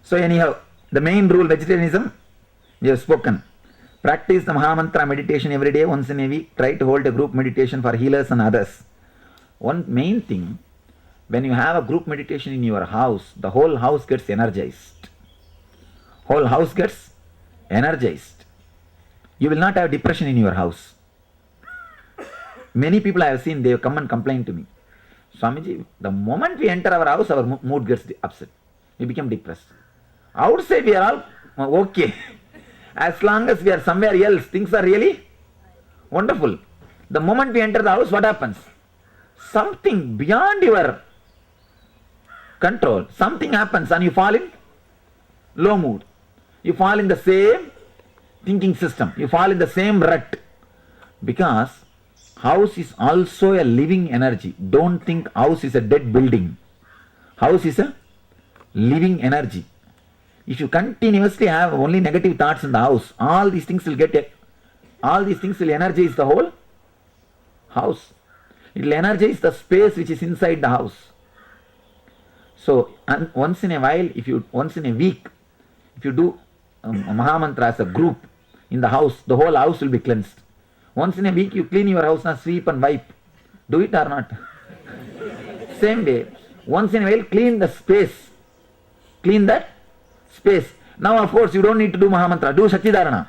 So anyhow, the main rule vegetarianism, we have spoken. Practice the Mahamantra meditation every day, once in a week. Try to hold a group meditation for healers and others. One main thing, when you have a group meditation in your house, the whole house gets energized. Whole house gets energized. You will not have depression in your house. Many people I have seen, they come and complain to me. Swamiji, the moment we enter our house, our mood gets upset. We become depressed. Outside we are all okay. As long as we are somewhere else, things are really wonderful. The moment we enter the house, what happens? Something beyond your control. Something happens and you fall in low mood. You fall in the same thinking system. You fall in the same rut. Because house is also a living energy. Don't think house is a dead building. House is a living energy. If you continuously have only negative thoughts in the house, all these things will energize the whole house. It will energize the space which is inside the house. So once in a while, once in a week, if you do Mahamantra as a group in the house, the whole house will be cleansed. Once in a week you clean your house, now sweep and wipe. Do it or not? Same way, once in a while clean the space. Clean that space. Now of course you don't need to do Mahamantra, do Shakti Dharana.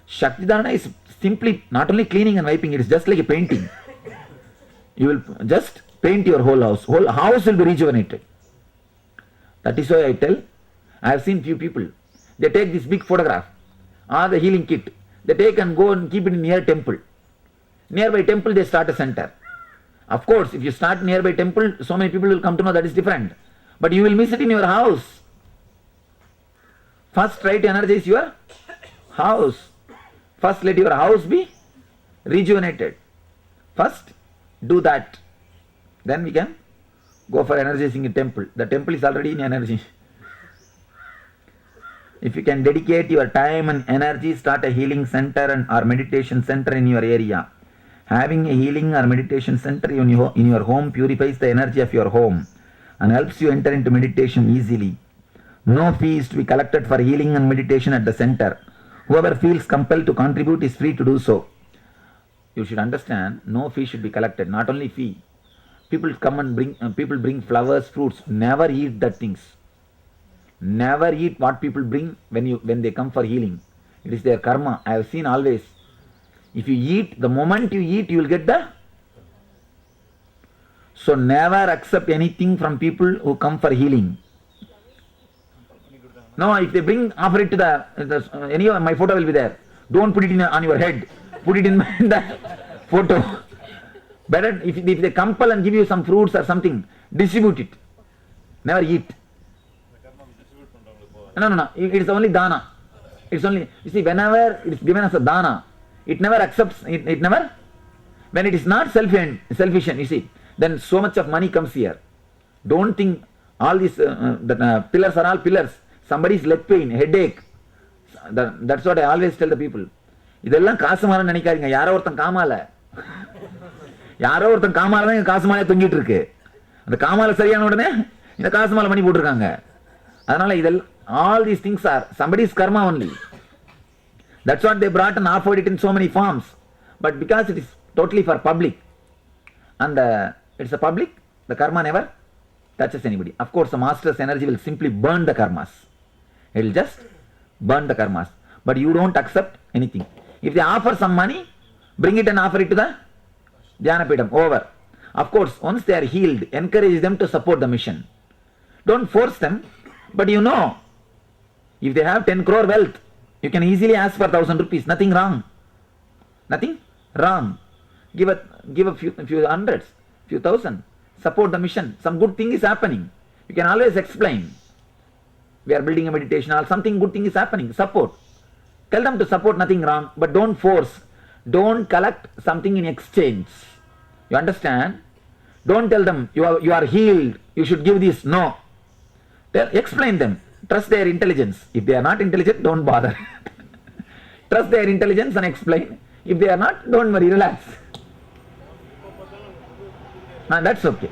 Shakti Dharana is simply not only cleaning and wiping, it is just like a painting. You will just paint your whole house. Whole house will be rejuvenated. That is why I tell, I have seen few people, they take this big photograph or the healing kit, they take and go and keep it in near temple. Nearby temple they start a center. Of course, if you start nearby temple, so many people will come to know, that is different. But you will miss it in your house. First try to energize your house. First let your house be rejuvenated. First do that. Then we can go for energizing a temple. The temple is already in energy. If you can dedicate your time and energy, start a healing center or meditation center in your area. Having a healing or meditation center in your home purifies the energy of your home and helps you enter into meditation easily. No fee is to be collected for healing and meditation at the center. Whoever feels compelled to contribute is free to do so. You should understand, no fee should be collected, not only fee. People come and bring flowers, fruits. Never eat that things. Never eat what people bring when they come for healing. It is their karma. I have seen always. If you eat, the moment you eat, you will get the. So never accept anything from people who come for healing. No, if they bring, offer it to the anyway, my photo will be there. Don't put it on your head. Put it in the photo. Better if they compel and give you some fruits or something, distribute it. Never eat. No. It is only dana. It's only, you see, whenever it is given as a dana, it never accepts, it never, when it is not selfish, you see, then so much of money comes here. Don't think all these pillars are all pillars. Somebody's leg pain, headache. That's what I always tell the people. இதெல்லாம் காசு மாலை நினைக்காதீங்க. யாரோ ஒருத்தன் காமால தான் காசு மாலையை தொங்கிட்டு இருக்கு. அந்த காமால சரியான உடனே இந்த காசு மாலை பண்ணி போட்டுருக்காங்க. அதனால இதெல்லாம், all these things are somebody's karma only. That's what they brought and offered it in so many forms. But because it is totally for public and it's a public, the karma never touches anybody. Of course, the master's energy will simply burn the karmas. It will just burn the karmas. But you don't accept anything. If they offer some money, bring it and offer it to the Dhyanapidam. Over. Of course, once they are healed, encourage them to support the mission. Don't force them. But you know, if they have 10 crore wealth, you can easily ask for 1,000 rupees. Nothing wrong. Nothing wrong. Give a few hundreds, few thousand. Support the mission. Some good thing is happening. You can always explain. We are building a meditation hall. Something good thing is happening. Support. Tell them to support, nothing wrong. But don't force. Don't collect something in exchange. You understand? Don't tell them, you are healed. You should give this. No. Explain them. Trust their intelligence. If they are not intelligent, don't bother. Trust their intelligence and explain. If they are not, don't worry, relax. That's okay.